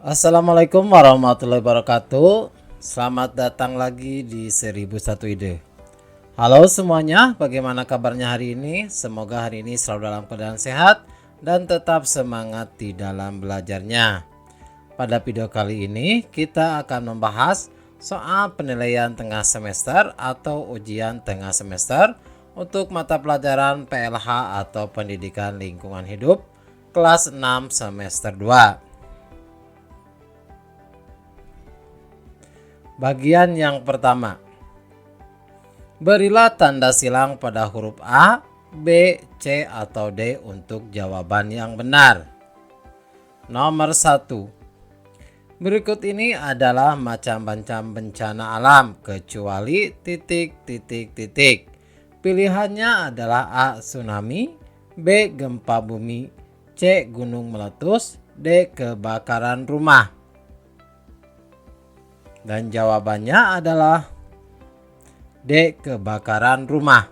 Assalamualaikum warahmatullahi wabarakatuh. Selamat datang lagi di 1001 Ide. Halo semuanya, bagaimana kabarnya hari ini? Semoga hari ini selalu dalam keadaan sehat dan tetap semangat di dalam belajarnya. Pada video kali ini kita akan membahas soal penilaian tengah semester atau ujian tengah semester untuk mata pelajaran PLH atau Pendidikan Lingkungan Hidup kelas 6 semester 2. Bagian yang pertama, berilah tanda silang pada huruf A, B, C, atau D untuk jawaban yang benar. Nomor 1. Berikut ini adalah macam-macam bencana alam kecuali titik. Pilihannya adalah A. Tsunami, B. Gempa bumi, C. Gunung meletus, D. Kebakaran rumah. Dan jawabannya adalah D. Kebakaran rumah.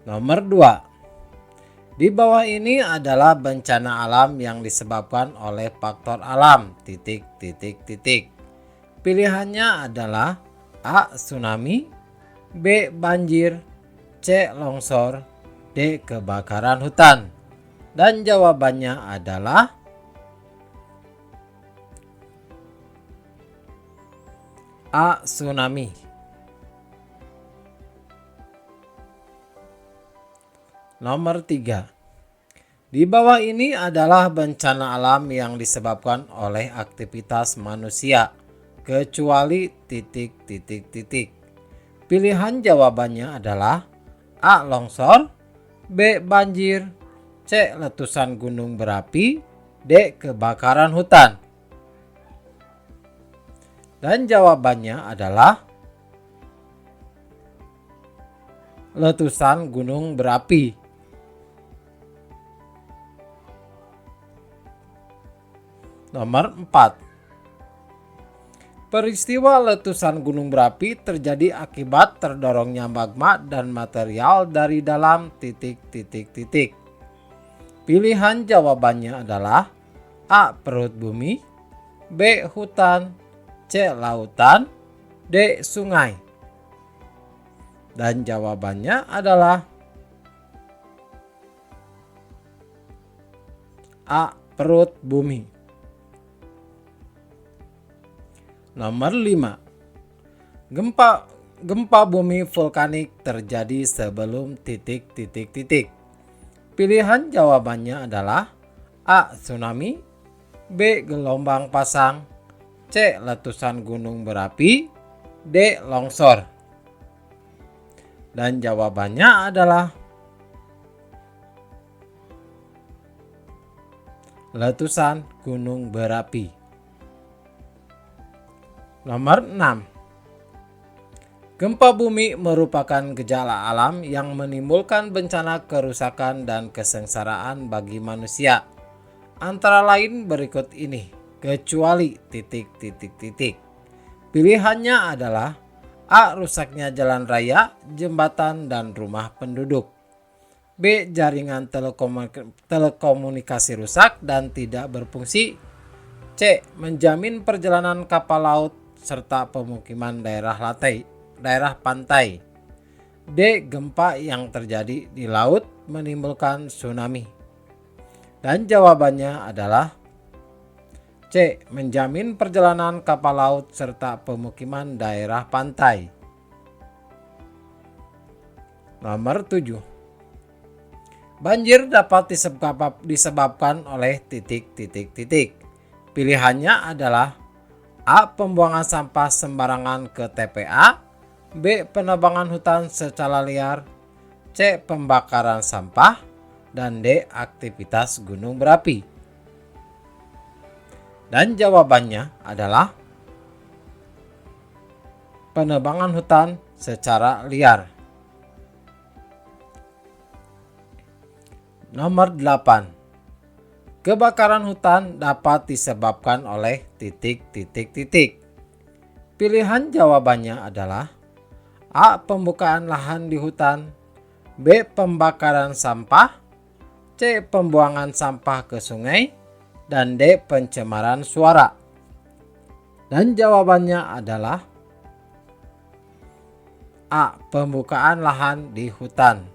Nomor 2. Di bawah ini adalah bencana alam yang disebabkan oleh faktor alam titik. Pilihannya adalah A. Tsunami, B. Banjir, C. Longsor, D. Kebakaran hutan. Dan jawabannya adalah A. Tsunami. Nomor 3. Di bawah ini adalah bencana alam yang disebabkan oleh aktivitas manusia kecuali titik. Pilihan jawabannya adalah A. Longsor, B. Banjir, C. Letusan gunung berapi, D. Kebakaran hutan. Dan jawabannya adalah letusan gunung berapi. Nomor 4. Peristiwa letusan gunung berapi terjadi akibat terdorongnya magma dan material dari dalam titik. Pilihan jawabannya adalah A. Perut bumi, B. Hutan, C. Lautan, D. Sungai. Dan jawabannya adalah A. Perut bumi. Nomor 5. Gempa bumi vulkanik terjadi sebelum titik. Pilihan jawabannya adalah A. Tsunami, B. Gelombang pasang, C. Letusan gunung berapi, D. Longsor. Dan jawabannya adalah letusan gunung berapi. Nomor 6. Gempa bumi merupakan gejala alam yang menimbulkan bencana kerusakan dan kesengsaraan bagi manusia. Antara lain berikut ini, kecuali titik. Pilihannya adalah A. Rusaknya jalan raya, jembatan, dan rumah penduduk, B. Jaringan telekomunikasi rusak dan tidak berfungsi, C. Menjamin perjalanan kapal laut serta pemukiman daerah pantai, D. Gempa yang terjadi di laut menimbulkan tsunami. Dan jawabannya adalah C. Menjamin perjalanan kapal laut serta pemukiman daerah pantai. Nomor 7. Banjir dapat disebabkan oleh titik. Pilihannya adalah A. Pembuangan sampah sembarangan ke TPA, B. Penebangan hutan secara liar, C. Pembakaran sampah, dan D. Aktivitas gunung berapi. Dan jawabannya adalah penebangan hutan secara liar. Nomor 8. Kebakaran hutan dapat disebabkan oleh titik. Pilihan jawabannya adalah A. Pembukaan lahan di hutan, B. Pembakaran sampah, C. Pembuangan sampah ke sungai, dan D. pencemaran suara. Dan jawabannya adalah A. pembukaan lahan di hutan.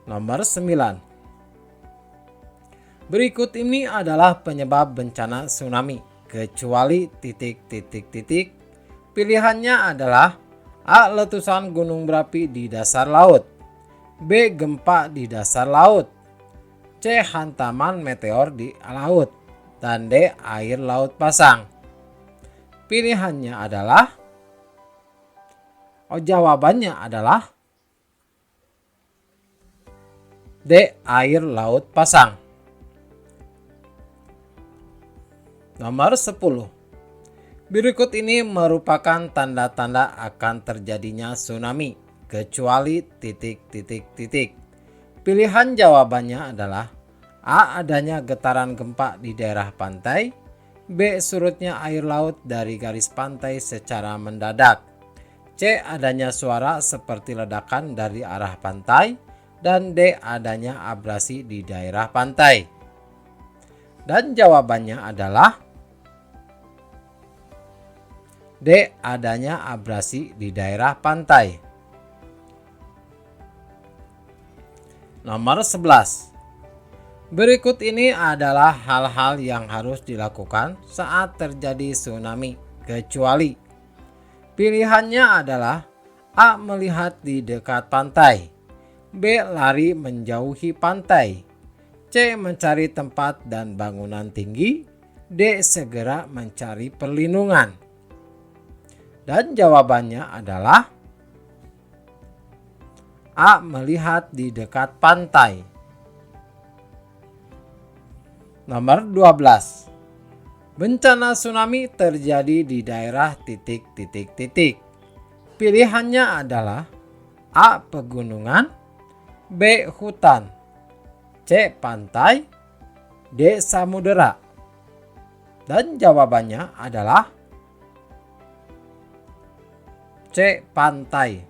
Nomor 9. Berikut ini adalah penyebab bencana tsunami, kecuali titik. Pilihannya adalah A. letusan gunung berapi di dasar laut, B. gempa di dasar laut, C. hantaman meteor di laut, dan D. air laut pasang. Pilihannya adalah jawabannya adalah D. air laut pasang. Nomor 10. Berikut ini merupakan tanda-tanda akan terjadinya tsunami, kecuali titik. Pilihan jawabannya adalah A. adanya getaran gempa di daerah pantai, B. surutnya air laut dari garis pantai secara mendadak, C. adanya suara seperti ledakan dari arah pantai, dan D. adanya abrasi di daerah pantai. Dan jawabannya adalah D. adanya abrasi di daerah pantai. Nomor 11. Berikut ini adalah hal-hal yang harus dilakukan saat terjadi tsunami, kecuali. Pilihannya adalah A. melihat di dekat pantai, B. lari menjauhi pantai, C. mencari tempat dan bangunan tinggi, D. segera mencari perlindungan. Dan jawabannya adalah A. melihat di dekat pantai. Nomor 12. Bencana tsunami terjadi di daerah titik. Pilihannya adalah A. pegunungan, B. hutan, C. pantai, D. samudera. Dan jawabannya adalah C. pantai.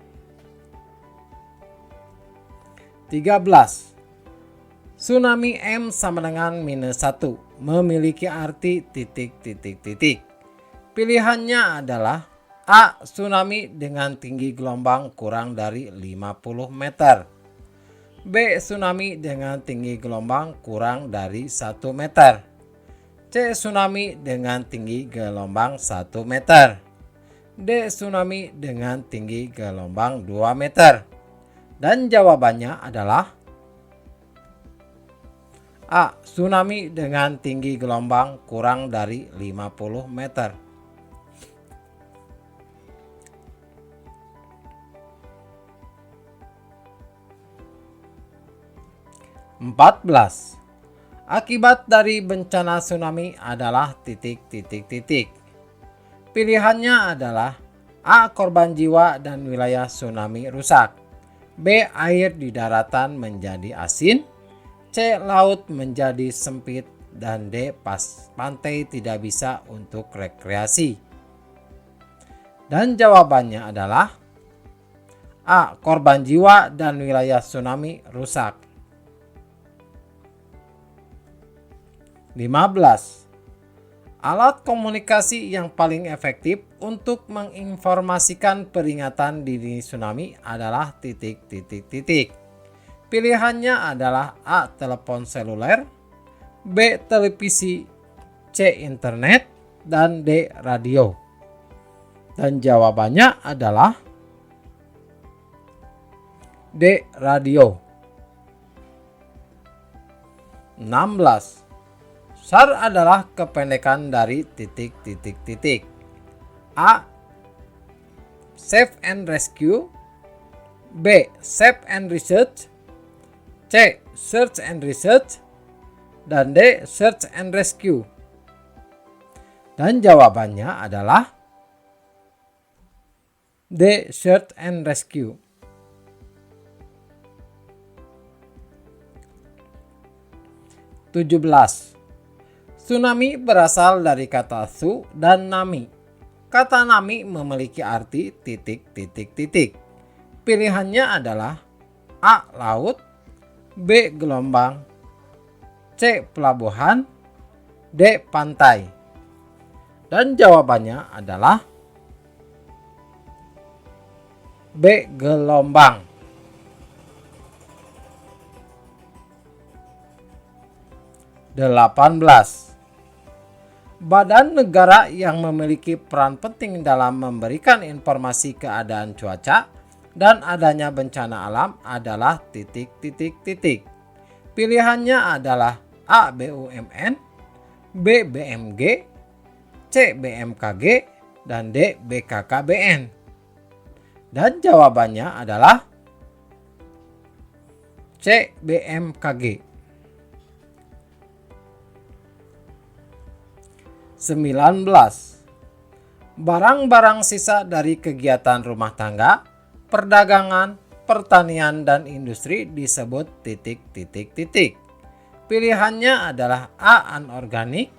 13. Tsunami M sama dengan -1 memiliki arti titik. Pilihannya adalah A. tsunami dengan tinggi gelombang kurang dari 50 meter, B. tsunami dengan tinggi gelombang kurang dari 1 meter, C. tsunami dengan tinggi gelombang 1 meter, D. tsunami dengan tinggi gelombang 2 meter. Dan jawabannya adalah A. tsunami dengan tinggi gelombang kurang dari 50 meter. (14) Akibat dari bencana tsunami adalah titik. Pilihannya adalah A. korban jiwa dan wilayah tsunami rusak, B. air di daratan menjadi asin, C. laut menjadi sempit, dan D. pantai tidak bisa untuk rekreasi. Dan jawabannya adalah A. korban jiwa dan wilayah tsunami rusak. 15. Alat komunikasi yang paling efektif untuk menginformasikan peringatan dini tsunami adalah titik. Pilihannya adalah A. telepon seluler, B. televisi, C. internet, dan D. radio. Dan jawabannya adalah D. radio. 16. SAR adalah kependekan dari titik. A. Save and Rescue, B. Save and Research, C. Search and Research, dan D. Search and Rescue. Dan jawabannya adalah D. Search and Rescue. 17. Tsunami berasal dari kata tsu dan nami. Kata nami memiliki arti titik. Pilihannya adalah A. laut, B. gelombang, C. Pelabuhan, D. Pantai. Dan jawabannya adalah B. Gelombang. 18. Badan negara yang memiliki peran penting dalam memberikan informasi keadaan cuaca dan adanya bencana alam adalah titik. Pilihannya adalah A. BUMN, B. BMG, C. BMKG, dan D. BKKBN. Dan jawabannya adalah C. BMKG. 19. Barang-barang sisa dari kegiatan rumah tangga, perdagangan, pertanian, dan industri disebut titik. Pilihannya adalah A. Anorganik,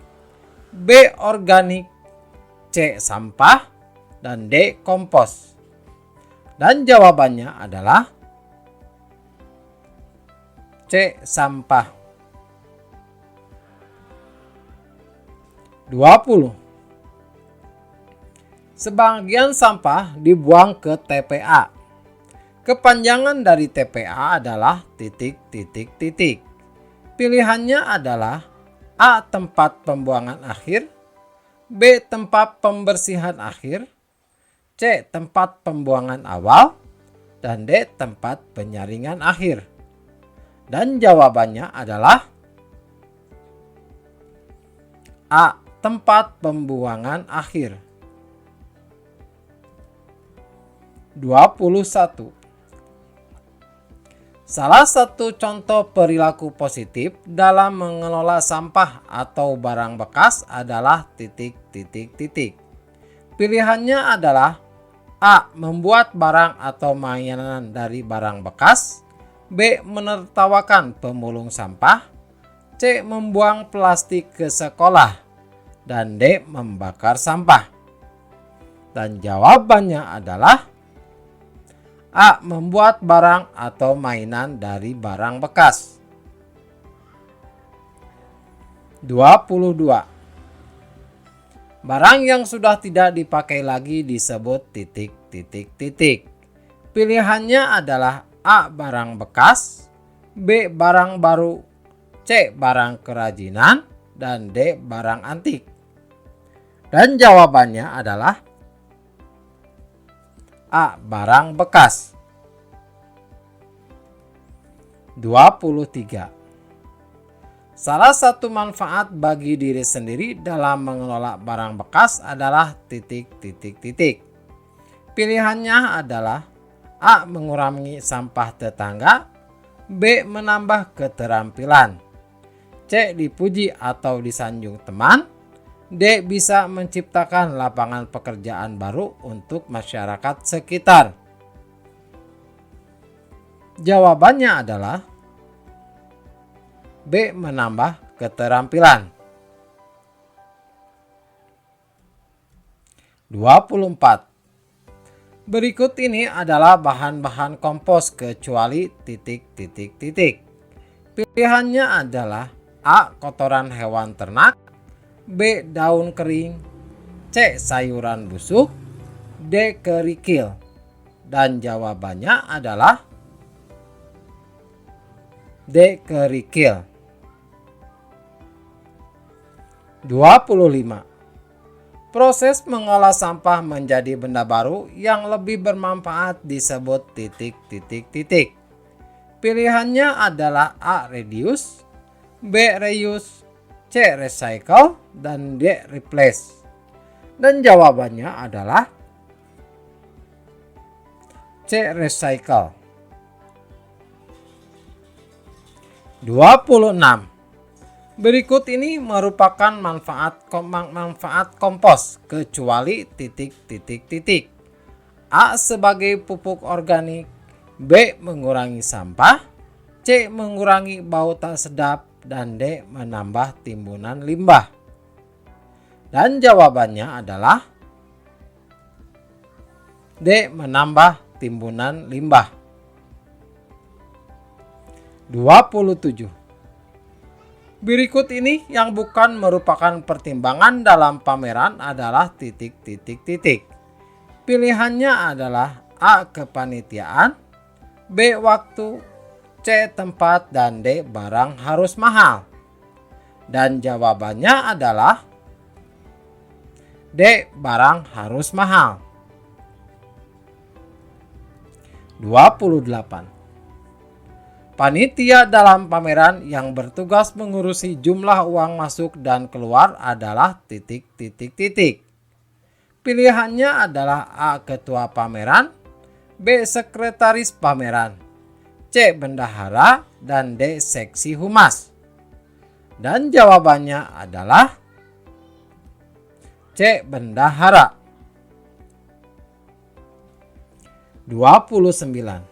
B. Organik, C. Sampah, dan D. Kompos. Dan jawabannya adalah C. Sampah. 20. Sebagian sampah dibuang ke TPA. Kepanjangan dari TPA adalah titik. Pilihannya adalah A. Tempat pembuangan akhir, B. Tempat pembersihan akhir, C. Tempat pembuangan awal, dan D. Tempat penyaringan akhir. Dan jawabannya adalah A. Tempat pembuangan akhir. 21. Salah satu contoh perilaku positif dalam mengelola sampah atau barang bekas adalah titik. Pilihannya adalah A. Membuat barang atau mainan dari barang bekas, B. Menertawakan pemulung sampah, C. Membuang plastik ke sekolah, dan D. Membakar sampah. Dan jawabannya adalah A. Membuat barang atau mainan dari barang bekas. 22. Barang yang sudah tidak dipakai lagi disebut titik. Pilihannya adalah A. Barang bekas, B. Barang baru, C. Barang kerajinan, dan D. Barang antik. Dan jawabannya adalah A. Barang bekas. 23. Salah satu manfaat bagi diri sendiri dalam mengelola barang bekas adalah titik. Pilihannya adalah A. Mengurangi sampah tetangga, B. Menambah keterampilan, C. Dipuji atau disanjung teman, D. Bisa menciptakan lapangan pekerjaan baru untuk masyarakat sekitar. Jawabannya adalah B. Menambah keterampilan. 24. Berikut ini adalah bahan-bahan kompos kecuali titik. Pilihannya adalah A. Kotoran hewan ternak, B. Daun kering, C. Sayuran busuk, D. Kerikil. Dan jawabannya adalah D. Kerikil. 25. Proses mengolah sampah menjadi benda baru yang lebih bermanfaat disebut titik. Pilihannya adalah A. Reduce, B. Reuse, C. Recycle, dan D. Replace. Dan jawabannya adalah C. Recycle. 26. Berikut ini merupakan manfaat kompos kecuali titik. A. Sebagai pupuk organik, B. Mengurangi sampah, C. Mengurangi bau tak sedap, dan D. Menambah timbunan limbah. Dan jawabannya adalah D. Menambah timbunan limbah. 27. Berikut ini yang bukan merupakan pertimbangan dalam pameran adalah titik. Pilihannya adalah A. Kepanitiaan, B. Waktu, C. Tempat, dan D. Barang harus mahal. Dan jawabannya adalah D. Barang harus mahal. 28. Panitia dalam pameran yang bertugas mengurusi jumlah uang masuk dan keluar adalah titik. Pilihannya adalah A. Ketua pameran, B. Sekretaris pameran, C. Bendahara, dan D. Seksi humas. Dan jawabannya adalah C. Bendahara. 29.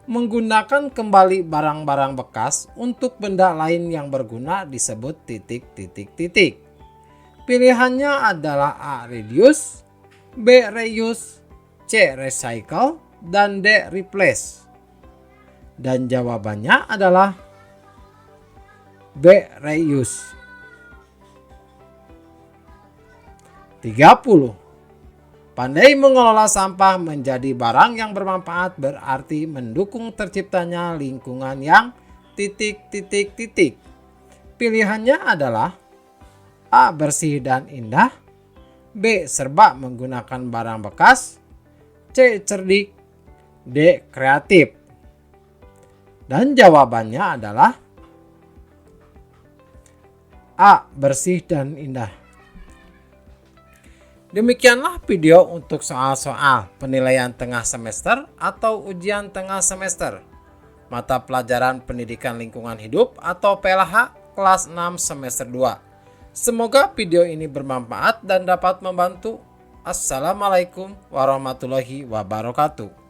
Menggunakan kembali barang-barang bekas untuk benda lain yang berguna disebut titik. Pilihannya adalah A. Reduce, B. Reuse, C. Recycle, dan D. Replace. Dan jawabannya adalah B. Reuse. 30. Pandai mengelola sampah menjadi barang yang bermanfaat berarti mendukung terciptanya lingkungan yang titik. Pilihannya adalah A. Bersih dan indah, B. Serba menggunakan barang bekas, C. Cerdik, D. Kreatif. Dan jawabannya adalah A. Bersih dan indah. Demikianlah video untuk soal-soal penilaian tengah semester atau ujian tengah semester mata pelajaran Pendidikan Lingkungan Hidup atau PLH kelas 6 semester 2. Semoga video ini bermanfaat dan dapat membantu. Assalamualaikum warahmatullahi wabarakatuh.